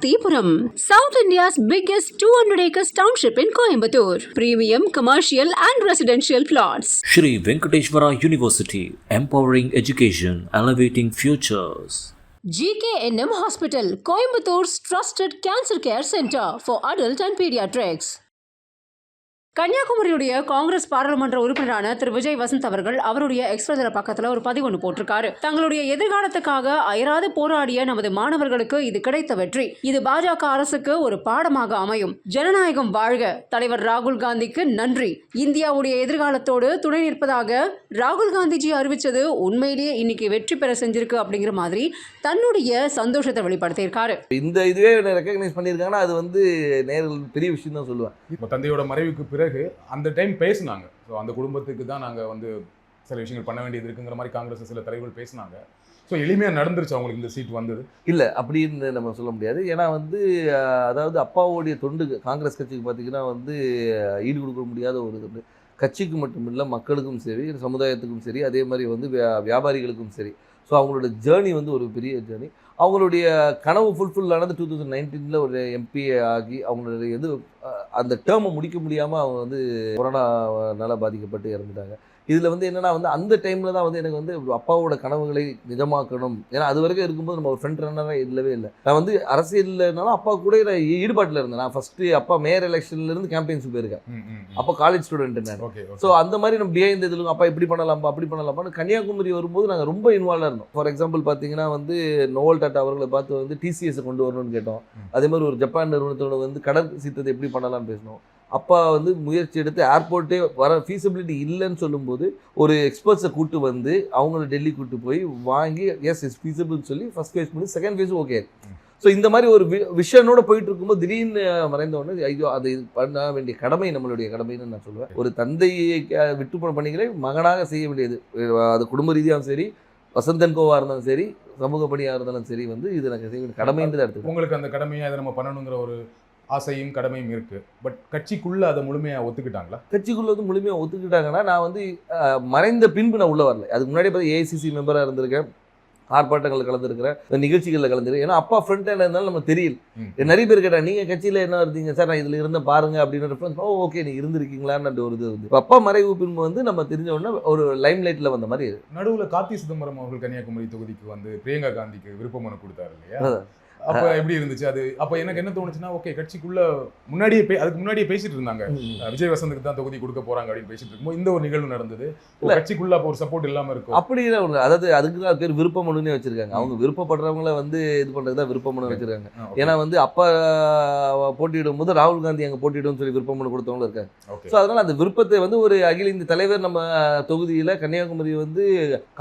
Shaktipuram, South India's biggest 200 acres township in Coimbatore. Premium commercial and residential plots. Shri Venkateshwara University, empowering education, elevating futures. GKNM Hospital, Coimbatore's trusted cancer care center for adult and pediatrics. கன்னியாகுமரியுடைய Congress பாராளுமன்ற உறுப்பினரான திரு விஜய் வசந்த் அவர்கள் அவருடைய express பக்கத்துல ஒரு பதிவு ஒன்று போட்டிருக்காரு. தங்களுடைய எதிர்காலத்துக்காக அயராது போராடிய நமது மாணவர்களுக்கு இது கிடைத்த வெற்றி. இது பாஜக அரசுக்கு ஒரு பாடமாக அமையும். ஜனநாயகம் வாழ்க. தலைவர் ராகுல் காந்திக்கு நன்றி. இந்தியாவுடைய எதிர்காலத்தோடு துணை நிற்பதாக ராகுல் காந்திஜி அறிவிச்சது உண்மையிலேயே இன்னைக்கு வெற்றி பெற செஞ்சிருக்கு அப்படிங்கிற மாதிரி தன்னுடைய சந்தோஷத்தை வெளிப்படுத்தியிருக்காரு. இந்த இதுவே ரெக்கக்னைஸ் பண்ணியிருக்காங்கன்னா அது வந்து நேரில் பெரிய விஷயம் தான் சொல்லுவேன். இப்போ தந்தையோட மறைவுக்கு பிறகு அந்த டைம் பேசினாங்க. ஸோ அந்த குடும்பத்துக்கு தான் நாங்கள் வந்து சில விஷயங்கள் பண்ண வேண்டியது இருக்குங்கிற மாதிரி காங்கிரஸ் சில தலைவர்கள் பேசினாங்க. ஸோ எளிமையாக நடந்துருச்சு அவங்களுக்கு இந்த சீட் வந்தது? இல்லை, அப்படின்னு நம்ம சொல்ல முடியாது. ஏன்னா வந்து அதாவது அப்பாவுடைய தொண்டு காங்கிரஸ் கட்சிக்கு பார்த்திங்கன்னா வந்து ஈடு கொடுக்க முடியாத ஒரு இது. கட்சிக்கு மட்டும் இல்லை, மக்களுக்கும் சரி, சமுதாயத்துக்கும் சரி, அதே மாதிரி வந்து வியாபாரிகளுக்கும் சரி. ஸோ அவங்களோட ஜேர்னி வந்து ஒரு பெரிய ஜேர்னி. அவங்களுடைய கனவு ஃபுல்ஃபில் ஆனது 2019 ஒரு எம்பி ஆகி அவங்களுடைய அந்த டேர்மை முடிக்க முடியாமல் அவங்க வந்து கொரோனாவால் பாதிக்கப்பட்டு இறந்துட்டாங்க. இதில் வந்து என்னென்னா வந்து அந்த டைமில் தான் வந்து எனக்கு வந்து அப்பாவோட கனவுகளை நிஜமாக்கணும். ஏன்னா அது வரைக்கும் இருக்கும்போது நம்ம ஒரு ஃப்ரண்ட் ரன்னராக இல்லவே இல்லை. நான் வந்து அரசியல்னாலும் அப்பா கூட நான் ஈடுபாட்டில் இருந்தேன். நான் ஃபஸ்ட்டு அப்பா மேயர் எலெக்ஷன்லேருந்து கேம்பெயின்ஸுக்கு போயிருக்கேன். அப்போ காலேஜ் ஸ்டூடெண்ட் நான். ஸோ அந்த மாதிரி நம்ம பிஹைண்ட் இதில் அப்பா இப்படி பண்ணலாம்ப்பா அப்படி பண்ணலாம்ப்பான்னு கன்னியாகுமரி வரும்போது நாங்கள் ரொம்ப இன்வால்வாக இருந்தோம். ஃபார் எக்ஸாம்பிள் பார்த்தீங்கன்னா வந்து நோவல் டாட்டா அவர்களை பார்த்து வந்து டிசிஎஸை கொண்டு வரணும்னு கேட்டோம். அதே மாதிரி ஒரு ஜப்பான் நிறுவனத்தோட வந்து கடல் சீத்தத்தை எப்படி பண்ணலாம்னு பேசினோம். அப்பா வந்து முயற்சி எடுத்து ஏர்போர்ட்டே வர ஃபீஸிபிலிட்டி இல்லைன்னு சொல்லும்போது ஒரு எக்ஸ்பர்ட்ஸை கூப்பிட்டு வந்து அவங்கள டெல்லி கூப்பிட்டு போய் வாங்கி எஸ் இஸ் ஃபீஸிபிள்னு சொல்லி ஃபஸ்ட் ஃபேஸ் பண்ணி செகண்ட் ஃபேஸ் ஓகே. ஸோ இந்த மாதிரி ஒரு விஷனோட போயிட்டு இருக்கும்போது திடீர்னு மறைந்த உடனே ஐயோ அது பண்ண வேண்டிய கடமை நம்மளுடைய கடமைன்னு நான் சொல்லுவேன். ஒரு தந்தையை விட்டு பண்ணிக்கிறே மகனாக செய்ய வேண்டியது. அது குடும்ப ரீதியாகவும் சரி, வசந்தன் கோவாக இருந்தாலும் சரி, சமூக பணியாக இருந்தாலும் சரி, வந்து இது எனக்கு செய்ய வேண்டிய கடமைன்னு தான் எடுத்துக்கோங்க. உங்களுக்கு அந்த கடமையை அதை நம்ம பண்ணணுங்கிற ஒரு ஆசையும் கடமையும் இருக்கு. பட் கட்சிக்குள்ள அதை முழுமையாக ஒத்துக்கிட்டாங்களா? கட்சிக்குள்ள வந்து முழுமையாக ஒத்துக்கிட்டாங்கன்னா நான் வந்து மறைந்த பின்பு நான் உள்ள வரல. அதுக்கு முன்னாடி பார்த்து ஏஐசிசி மெம்பராக இருந்திருக்கேன், ஆர்ப்பாட்டங்களில் கலந்துருக்கிறேன், நிகழ்ச்சிகளில் கலந்துருக்கேன். ஏன்னா அப்பா ஃப்ரண்ட் ஹேண்ட் இருந்தாலும் நம்ம தெரியல. நிறைய பேர் கேட்டாங்க நீங்கள் கட்சியில் என்ன இருந்தீங்க சார், நான் இதில் இருந்த பாருங்க அப்படின்னு ரெஃபரன்ஸ். ஓகே நீ இருந்திருக்கீங்களான்னு ஒரு இது வந்து அப்பா மறைவு பின்பு வந்து நம்ம தெரிஞ்ச உடனே ஒரு லைம் லைட்டில் வந்த மாதிரி. நடுவில் கார்த்தி சிதம்பரம் அவர்கள் கன்னியாகுமரி தொகுதிக்கு வந்து பிரியங்கா காந்திக்கு விருப்ப மனு கொடுத்தாரு இல்லையா? அப்போ எப்படி இருந்துச்சு அது? அப்போ எனக்கு என்ன தோணுச்சுன்னா, ஓகே கட்சிக்குள்ள அதுக்கு முன்னாடியே பேசிட்டு இருந்தாங்க விஜய் வசந்துக்கு தான் தொகுதி கொடுக்க போறாங்க அப்படின்னு பேசிட்டு இருக்கும்போது இந்த ஒரு நிகழ்வு நடந்தது. கட்சிக்குள்ள அப்போ ஒரு சப்போர்ட் இல்லாம இருக்கும் அப்படி இல்லை. அதாவது அதுக்கு தான் பேர் விருப்ப மனுன்னே வச்சிருக்காங்க. அவங்க விருப்பப்படுறவங்கள வந்து இது பண்றது தான் விருப்ப மனு வச்சிருக்காங்க. ஏன்னா வந்து அப்பா போட்டியிடும் போது ராகுல் காந்தி அங்கே போட்டியிடும் சொல்லி விருப்ப மனு கொடுத்தவங்களும் இருக்காங்க. ஸோ அதனால அந்த விருப்பத்தை வந்து ஒரு அகில இந்திய தலைவர் நம்ம தொகுதியில் கன்னியாகுமரி வந்து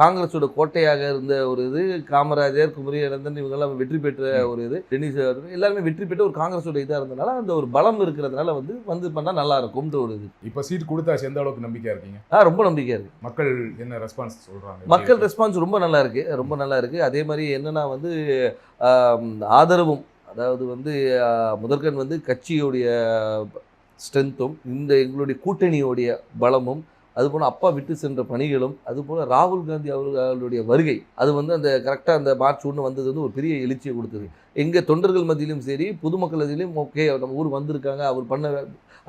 காங்கிரஸோட கோட்டையாக இருந்த ஒரு இது, காமராஜர், குமரி அனந்தன் இவங்கெல்லாம் வெற்றி பெற்ற ஒரு இது, டென்னிஸ் எல்லாருமே வெற்றி பெற்ற ஒரு காங்கிரஸோட இதாக இருந்தனால அந்த ஒரு பலம் இருக்கிறதுனால வந்து பண்ணால் நல்லா இருக்கும்ன்ற ஒரு இது. இப்போ சீட் கொடுத்தாச்சு, எந்த அளவுக்கு நம்பிக்கையா இருக்கீங்க? ரொம்ப நம்பிக்கையா இருக்கு. மக்கள் என்ன ரெஸ்பான்ஸ் சொல்றாங்க? மக்கள் ரெஸ்பான்ஸ் ரொம்ப நல்லா இருக்கு, ரொம்ப நல்லா இருக்கு. அதே மாதிரி என்னன்னா வந்து ஆதரவும், அதாவது வந்து முதற்கண் வந்து கட்சியோடைய ஸ்ட்ரென்த்தும் இந்த எங்களுடைய கூட்டணியோடைய பலமும், அதுபோல் அப்பா விட்டு சென்ற பணிகளும், அதுபோல் ராகுல் காந்தி அவர்களுடைய வருகை, அது வந்து அந்த கரெக்டாக அந்த மார்ச் 1 வந்தது வந்து ஒரு பெரிய எழுச்சியை கொடுத்தது. எங்கள் தொண்டர்கள் மத்தியிலும் சரி, பொதுமக்கள் மத்தியிலும் ஓகே நம்ம ஊர் வந்திருக்காங்க, அவர் பண்ண,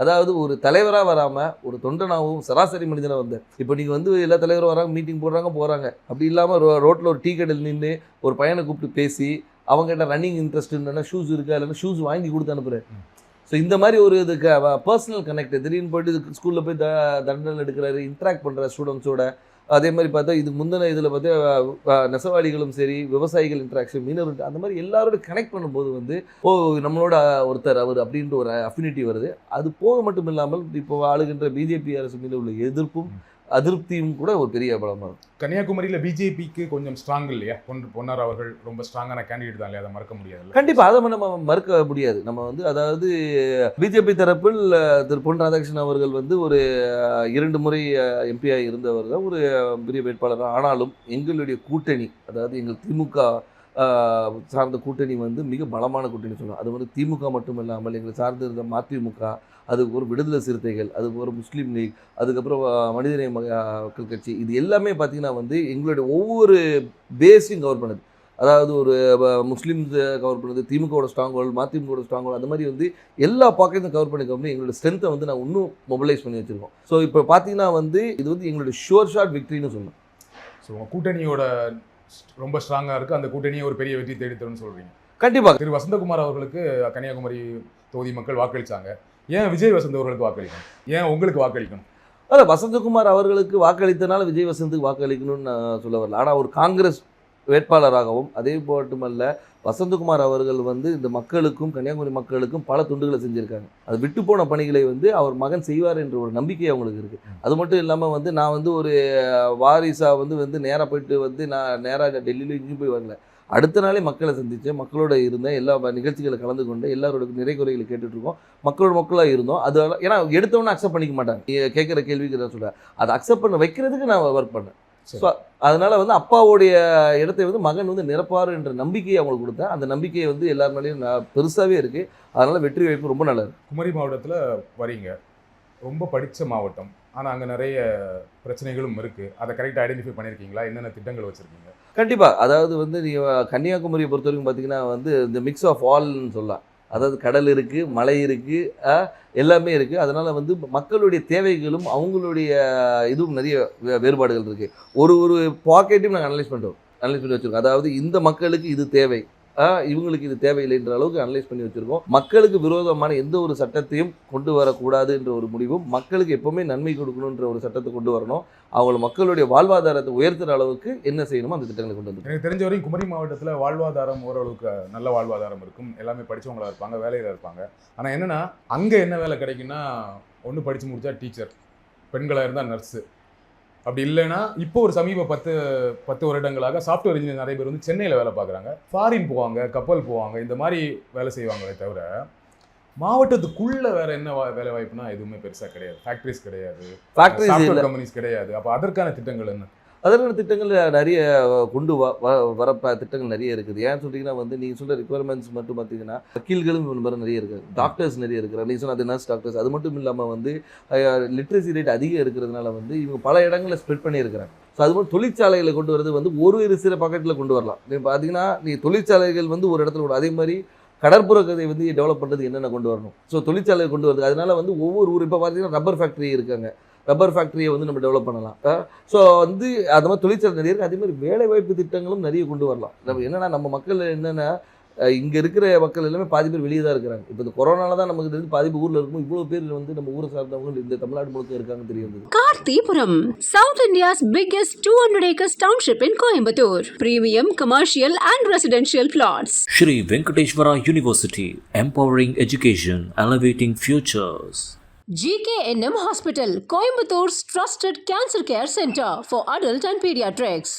அதாவது ஒரு தலைவராக வராமல் ஒரு தொண்டனாகவும் சராசரி மனிதனாக வந்தார். இப்போ நீங்கள் வந்து எல்லா தலைவரும் வராங்க, மீட்டிங் போகிறாங்க. அப்படி இல்லாமல் ரோட்டில் ஒரு டீ கடையில் நின்று ஒரு பையனை கூப்பிட்டு பேசி அவங்ககிட்ட ரன்னிங் இன்ட்ரெஸ்ட் இல்லைன்னா ஷூஸ் இருக்கா, இல்லைன்னா ஷூஸ் வாங்கி கொடுத்து அனுப்புகிறேன். ஸோ இந்த மாதிரி ஒரு இதுக்கு பர்சனல் கனெக்ட், திடீர்னு போய்ட்டு ஸ்கூலில் போய் தண்டனை எடுக்கிறாரு, இன்ட்ராக்ட் பண்ணுற ஸ்டூடெண்ட்ஸோட. அதே மாதிரி பார்த்தா இதுக்கு முந்தின இதில் பார்த்தா நெசவாளிகளும் சரி, விவசாயிகள் இன்ட்ராக்ஷன், மீனவர், அந்த மாதிரி எல்லாரோட கனெக்ட் பண்ணும்போது வந்து நம்மளோட ஒருத்தர் அவர் அப்படின்ற ஒரு அஃபினிட்டி வருது. அது போக மட்டும் இல்லாமல் இப்போ ஆளுகின்ற பிஜேபி அரசு மீது உள்ள எதிர்ப்பும் அதிருப்தியும் கூட ஒரு பெரிய பலமாக இருக்கும். கன்னியாகுமரியில் பிஜேபிக்கு கொஞ்சம் ஸ்ட்ராங் இல்லையா? பொன்னார் அவர்கள் ரொம்ப ஸ்ட்ராங்கான கேண்டிடேட் தான் இல்லையா? அதை மறக்க முடியாது. கண்டிப்பாக அதை நம்ம மறுக்க முடியாது. நம்ம வந்து அதாவது பிஜேபி தரப்பில் திரு பொன் ராதாகிருஷ்ணன் அவர்கள் வந்து ஒரு 2 முறை எம்பியாக இருந்தவர் தான், ஒரு பெரிய வேட்பாளர். ஆனாலும் எங்களுடைய கூட்டணி, அதாவது எங்கள் திமுக சார்ந்த கூட்டணி வந்து மிக பலமான கூட்டணி சொல்லலாம். அது வந்து திமுக மட்டும் இல்லாமல் எங்களை சார்ந்து இருந்த மதிமுக, அதுக்கு ஒரு விடுதலை சிறுத்தைகள், அதுக்கு ஒரு முஸ்லீம் லீக், அதுக்கப்புறம் மனிதநேய மக்கள் கட்சி, இது எல்லாமே பார்த்திங்கன்னா வந்து எங்களுடைய ஒவ்வொரு பேஸையும் கவர் பண்ணுது. அதாவது ஒரு முஸ்லீம்ஸ் கவர் பண்ணுறது, திமுகவோட ஸ்ட்ராங் ஹோல்டு, மதிமுகவோட ஸ்ட்ராங் ஹோல்டு, அந்த மாதிரி வந்து எல்லா பாக்கெட்டும் கவர் பண்ணி எங்களோட ஸ்ட்ரென்த்தை வந்து நான் இன்னும் மொபிலைஸ் பண்ணி வச்சுருக்கோம். ஸோ இப்போ பார்த்தீங்கன்னா வந்து இது வந்து எங்களோட ஷுவர் ஷாட் விக்ட்ரின்னு சொல்லணும். ஸோ உங்கள் கூட்டணியோட ரொம்ப ஸ்ட்ராங்காக இருக்குது, அந்த கூட்டணியை ஒரு பெரிய வெற்றி தேடித்தரும்னு சொல்கிறீங்க. கண்டிப்பாக. திரு வசந்தகுமார் அவர்களுக்கு கன்னியாகுமரி தொகுதி மக்கள் வாக்களித்தாங்க. ஏன் விஜய் வசந்த் அவர்களுக்கு வாக்களிக்கணும்? ஏன் உங்களுக்கு வாக்களிக்கணும்? அதான் வசந்தகுமார் அவர்களுக்கு வாக்களித்தனால விஜய் வசந்துக்கு வாக்களிக்கணும்னு நான் சொல்ல வரல. ஆனால் ஒரு காங்கிரஸ் வேட்பாளராகவும் அதே மட்டுமல்ல வசந்தகுமார் அவர்கள் வந்து இந்த மக்களுக்கும் கன்னியாகுமரி மக்களுக்கும் பல துண்டுகளை செஞ்சுருக்காங்க. அது விட்டு போன பணிகளை வந்து அவர் மகன் செய்வார் என்ற ஒரு நம்பிக்கை அவங்களுக்கு இருக்குது. அது மட்டும் இல்லாமல் வந்து நான் வந்து ஒரு வாரிசாக வந்து நேராக போயிட்டு வந்து நான் நேராக டெல்லியில் இங்கேயும் போய் வரல. அடுத்த நாளே மக்களை சந்தித்தேன், மக்களோட இருந்தேன், எல்லா நிகழ்ச்சிகளை கலந்து கொண்டு எல்லாரோட நிறை குறைகளை கேட்டுட்ருக்கோம், மக்களாக இருந்தோம். அது ஏன்னா எடுத்தவொன்னே அக்செப்ட் பண்ணிக்க மாட்டாங்க. கேட்குற கேள்விக்கு நான் சொல்கிறேன், அதை அக்செப்ட் பண்ண வைக்கிறதுக்கு நான் ஒர்க் பண்ணேன். ஸோ அதனால் வந்து அப்பாவுடைய இடத்தை வந்து மகன் வந்து நிரப்பார் என்ற நம்பிக்கையை அவங்களுக்கு கொடுத்தேன். அந்த நம்பிக்கையை வந்து எல்லார் மேலேயும் பெருசாகவே இருக்குது. அதனால் வெற்றி வாய்ப்பு ரொம்ப நல்லது. குமரி மாவட்டத்தில் வரீங்க, ரொம்ப படித்த மாவட்டம், ஆனால் அங்கே நிறைய பிரச்சனைகளும் இருக்குது. அதை கரெக்டாக ஐடென்டிஃபை பண்ணியிருக்கீங்களா? என்னென்ன திட்டங்கள் வச்சுருக்கீங்க? கண்டிப்பாக. அதாவது வந்து நீங்கள் கன்னியாகுமரியை பொறுத்த வரைக்கும் பார்த்தீங்கன்னா வந்து இந்த மிக்ஸ் ஆஃப் ஆல்னு சொல்லலாம். அதாவது கடல் இருக்குது, மலை இருக்குது, எல்லாமே இருக்குது. அதனால் வந்து மக்களுடைய தேவைகளும் அவங்களுடைய இதுவும் நிறைய வேறுபாடுகள் இருக்குது. ஒரு பாக்கெட்டையும் நாங்கள் அனலைஸ் பண்ணி வச்சுருக்கோம். அதாவது இந்த மக்களுக்கு இது தேவை, இவங்களுக்கு இது தேவையில்லைன்ற அளவுக்கு அனலைஸ் பண்ணி வச்சுருக்கோம். மக்களுக்கு விரோதமான எந்த ஒரு சட்டத்தையும் கொண்டு வரக்கூடாது என்ற ஒரு முடிவும், மக்களுக்கு எப்போவுமே நன்மை கொடுக்கணுன்ற ஒரு சட்டத்தை கொண்டு வரணும். அவங்கள மக்களுடைய வாழ்வாதாரத்தை உயர்த்துகிற அளவுக்கு என்ன செய்யணுமோ அந்த திட்டங்களை கொண்டு வந்து. எனக்கு தெரிஞ்ச வரைக்கும் குமரி மாவட்டத்தில் வாழ்வாதாரம் ஓரளவுக்கு நல்ல வாழ்வாதாரம் இருக்கும். எல்லாமே படித்தவங்களாக இருப்பாங்க, வேலையில் இருப்பாங்க. ஆனால் என்னென்னா அங்கே என்ன வேலை கிடைக்குன்னா, ஒன்று படித்து முடித்தா டீச்சர், பெண்களாக இருந்தால் நர்ஸு, அப்படி இல்லைன்னா இப்போ ஒரு சமீப 10 வருடங்களாக சாஃப்ட்வேர் இன்ஜினியர் நிறைய பேர் வந்து சென்னையில் வேலை பார்க்குறாங்க, ஃபாரின் போவாங்க, கப்பல் போவாங்க, இந்த மாதிரி வேலை செய்வாங்களே தவிர மாவட்டத்துக்குள்ளே வேறு என்ன வேலை வாய்ப்புனா எதுவுமே பெருசாக கிடையாது. ஃபேக்ட்ரிஸ் கிடையாது, சாஃப்ட்வேர் கம்பெனிஸ் கிடையாது. அப்போ அதற்கான திட்டங்கள் என்ன? அதற்கான திட்டங்கள் நிறைய கொண்டு வர திட்டங்கள் நிறைய இருக்குது. ஏன்னு சொல்லிங்கன்னா வந்து நீங்கள் சொல்கிற ரிக்குவயர்மெண்ட்ஸ் மட்டும் பார்த்தீங்கன்னா வக்கீல்களும் நிறைய இருக்குது, டாக்டர்ஸ் நிறைய இருக்கிறாங்க. நீங்கள் சொன்ன அது நர்ஸ் டாக்டர்ஸ். அது மட்டும் இல்லாமல் வந்து லிட்ரஸி ரேட் அதிகம் இருக்கிறதுனால வந்து இவங்க பல இடங்களில் ஸ்ப்ரெட் பண்ணியிருக்கிறாங்க. ஸோ அது மாதிரி தொழிற்சாலைகளை கொண்டு வரது வந்து ஒரு சில பாக்கெட்டில் கொண்டு வரலாம். நீங்கள் பார்த்தீங்கன்னா நீங்கள் தொழிற்சாலைகள் வந்து ஒரு இடத்துல அதே மாதிரி கடற்புற கதை வந்து டெவலப் பண்ணுறது என்னென்ன கொண்டு வரணும். ஸோ தொழிற்சாலை கொண்டு வருது. அதனால வந்து ஒவ்வொரு ஊர் இப்போ பார்த்தீங்கன்னா ரப்பர் ஃபேக்ட்ரி இருக்காங்க, ரப்பர் ஃபேக்ட்ரியை வந்து நம்ம டெவலப் பண்ணலாம். ஸோ வந்து அது மாதிரி தொழிற்சாலை நிறைய இருக்குது. அதே மாதிரி வேலைவாய்ப்பு திட்டங்களும் நிறைய கொண்டு வரலாம். நம்ம என்னென்னா நம்ம மக்கள் என்னென்னா இங்கே இருக்கிற மக்கள் எல்லாமே பாதி பேர் வெளியே தான் இருக்கிறாங்க. இப்போ இந்த கொரோனால தான் நமக்கு தெரிஞ்சு பாதி பேர் ஊரில் இருக்கும். இவ்வளோ பேர் வந்து நம்ம ஊரை சார்ந்தவங்க இந்த தமிழ்நாடு முழுக்க இருக்காங்க தெரியுது. Karthipuram, South India's biggest 200 acres township in Coimbatore. Premium commercial and residential plots. Shri Venkateshwara University, empowering education, elevating futures. GKNM Hospital, Coimbatore's trusted cancer care center for adult and pediatrics.